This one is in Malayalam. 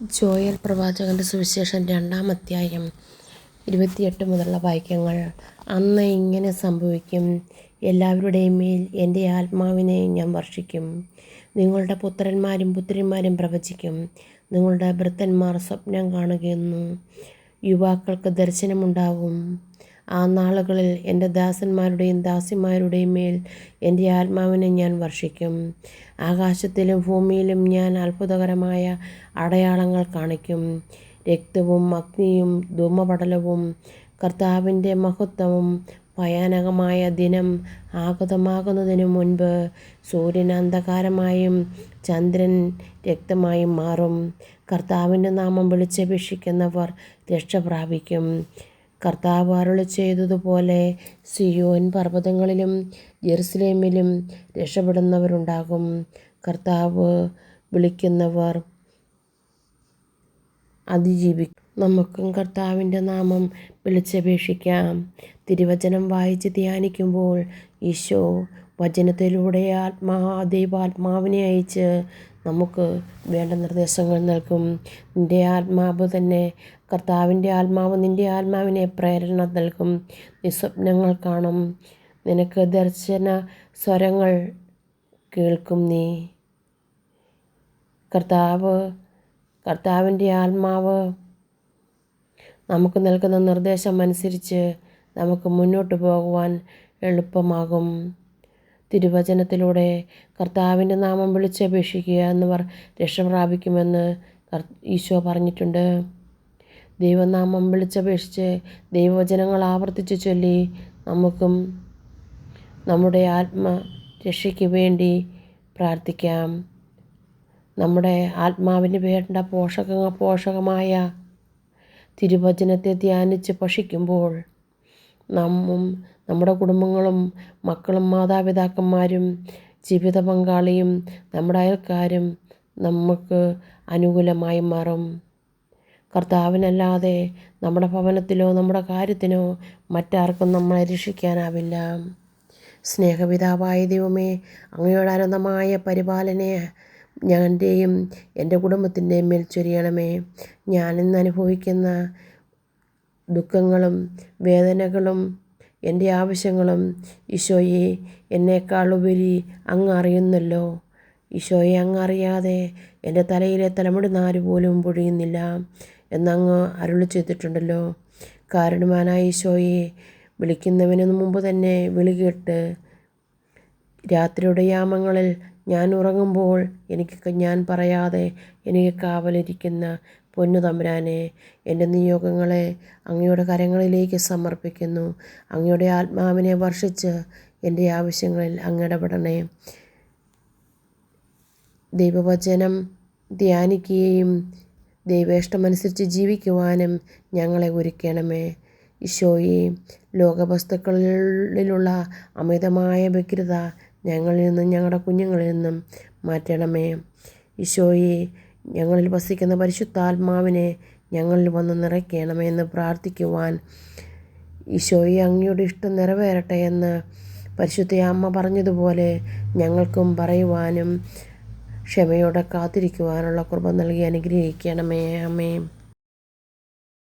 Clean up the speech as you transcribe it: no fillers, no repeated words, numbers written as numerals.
ജോയൽ പ്രവാചകൻ്റെ സുവിശേഷം 2-ാം അധ്യായം 28 മുതലുള്ള വാക്യങ്ങൾ. അന്ന് ഇങ്ങനെ സംഭവിക്കും, എല്ലാവരുടെയും മേൽ എൻ്റെ ആത്മാവിനെ ഞാൻ വർഷിക്കും. നിങ്ങളുടെ പുത്രന്മാരും പുത്രിമാരും പ്രവചിക്കും, നിങ്ങളുടെ ഭൃത്യന്മാർ സ്വപ്നം കാണുകയെന്നു, യുവാക്കൾക്ക് ദർശനമുണ്ടാകും. ആ നാളുകളിൽ എൻ്റെ ദാസന്മാരുടെയും ദാസിമാരുടെയും മേൽ എൻ്റെ ആത്മാവിനെ ഞാൻ വർഷിക്കും. ആകാശത്തിലും ഭൂമിയിലും ഞാൻ അത്ഭുതകരമായ അടയാളങ്ങൾ കാണിക്കും. രക്തവും അഗ്നിയും ധൂമപടലവും. കർത്താവിൻ്റെ മഹത്വവും. ഭയാനകമായ ദിനം ആഗതമാകുന്നതിനു മുൻപ് സൂര്യൻ അന്ധകാരമായും ചന്ദ്രൻ രക്തമായും മാറും. കർത്താവിൻ്റെ നാമം വിളിച്ചപേക്ഷിക്കുന്നവർ രക്ഷ പ്രാപിക്കും. കർത്താവ് അരുളിച്ചെയ്തതുപോലെ സിയോൻ പർവ്വതങ്ങളിലും യെരുസലേമിലും രക്ഷപ്പെടുന്നവരുണ്ടാകും. കർത്താവ് വിളിക്കുന്നവർ അതിജീവിക്കും. നമുക്കും കർത്താവിൻ്റെ നാമം വിളിച്ചപേക്ഷിക്കാം. തിരുവചനം വായിച്ച് ധ്യാനിക്കുമ്പോൾ ഈശോ വചനത്തിലൂടെ ദൈവാത്മാവിനെ അയച്ച് നമുക്ക് വേണ്ട നിർദ്ദേശങ്ങൾ നൽകും. നിൻ്റെ ആത്മാവ് തന്നെ, കർത്താവിൻ്റെ ആത്മാവ് നിൻ്റെ ആത്മാവിനെ പ്രേരണ നൽകും. നീ സ്വപ്നങ്ങൾ കാണും. നിനക്ക് ദർശന സ്വരങ്ങൾ കേൾക്കും. നീ കർത്താവിൻ്റെ ആത്മാവ് നമുക്ക് നൽകുന്ന നിർദ്ദേശം അനുസരിച്ച് നമുക്ക് മുന്നോട്ട് പോകുവാൻ എളുപ്പമാകും. തിരുവചനത്തിലൂടെ കർത്താവിൻ്റെ നാമം വിളിച്ചപേക്ഷിക്കുക എന്നവർ രക്ഷ പ്രാപിക്കുമെന്ന് ഈശോ പറഞ്ഞിട്ടുണ്ട്. ദൈവനാമം വിളിച്ചപേക്ഷിച്ച് ദൈവവചനങ്ങൾ ആവർത്തിച്ച് ചൊല്ലി നമുക്കും നമ്മുടെ ആത്മരക്ഷയ്ക്ക് വേണ്ടി പ്രാർത്ഥിക്കാം. നമ്മുടെ ആത്മാവിന് വേണ്ട പോഷകമായ തിരുവചനത്തെ ധ്യാനിച്ച് ഭക്ഷിക്കുമ്പോൾ നമ്മുടെ കുടുംബങ്ങളും മക്കളും മാതാപിതാക്കന്മാരും ജീവിത പങ്കാളിയും നമ്മുടെ അയൽക്കാരും നമുക്ക് അനുകൂലമായി മാറും. കർത്താവിനല്ലാതെ നമ്മുടെ ഭവനത്തിലോ നമ്മുടെ കാര്യത്തിനോ മറ്റാർക്കും നമ്മളെ രക്ഷിക്കാനാവില്ല. സ്നേഹപിതാവായ ദൈവമേ, അങ്ങയുടെ അനന്തമായ പരിപാലനയെ ഞാൻ്റെയും എൻ്റെ കുടുംബത്തിൻ്റെയും മേൽ ചൊരിയണമേ. ഞാനിന്ന് അനുഭവിക്കുന്ന ദുഃഖങ്ങളും വേദനകളും എൻ്റെ ആവശ്യങ്ങളും ഈശോയെ എന്നേക്കാളുപരി അങ്ങ് അറിയുന്നല്ലോ. ഈശോയെ, അങ്ങ് അറിയാതെ എൻ്റെ തലയിലെ തലമുടി നാര് പോലും പൊഴിയുന്നില്ല എന്നങ്ങ് അരുളി ചെയ്തിട്ടുണ്ടല്ലോ. കാരുണ്യവാനായ ഈശോയെ, വിളിക്കുന്നവന് മുമ്പ് തന്നെ വിളി കേട്ട് രാത്രിയുടെ യാമങ്ങളിൽ ഞാൻ ഉറങ്ങുമ്പോൾ ഞാൻ പറയാതെ എനിക്ക് കാവലിരിക്കുന്ന പൊന്നു തമ്പുരാനെ, എൻ്റെ നിയോഗങ്ങളെ അങ്ങയുടെ കരങ്ങളിലേക്ക് സമർപ്പിക്കുന്നു. അങ്ങയുടെ ആത്മാവിനെ വർഷിച്ച് എൻ്റെ ആവശ്യങ്ങളിൽ അങ്ങ് ഇടപെടണേ. ദൈവവചനം ധ്യാനിക്കുകയും ദൈവേഷ്ടമനുസരിച്ച് ജീവിക്കുവാനും ഞങ്ങളെ ഒരുക്കണമേ. ഈശോയെ, ലോകവസ്തുക്കളിലുള്ള അമിതമായ വ്യഗ്രത ഞങ്ങളിൽ നിന്നും ഞങ്ങളുടെ കുഞ്ഞുങ്ങളിൽ നിന്നും മാറ്റണമേ. ഈശോയെ, ഞങ്ങളിൽ വസിക്കുന്ന പരിശുദ്ധാത്മാവിനെ ഞങ്ങളിൽ വന്ന് നിറയ്ക്കണമേ എന്ന് പ്രാർത്ഥിക്കുവാൻ, ഈശോയെ, അങ്ങയുടെ ഇഷ്ടം നിറവേറട്ടെ എന്ന് പരിശുദ്ധ അമ്മ പറഞ്ഞതുപോലെ ഞങ്ങൾക്കും പറയുവാനും ക്ഷമയോടെ കാത്തിരിക്കുവാനുള്ള കൃപ നൽകി അനുഗ്രഹിക്കണമേ. ആമേൻ.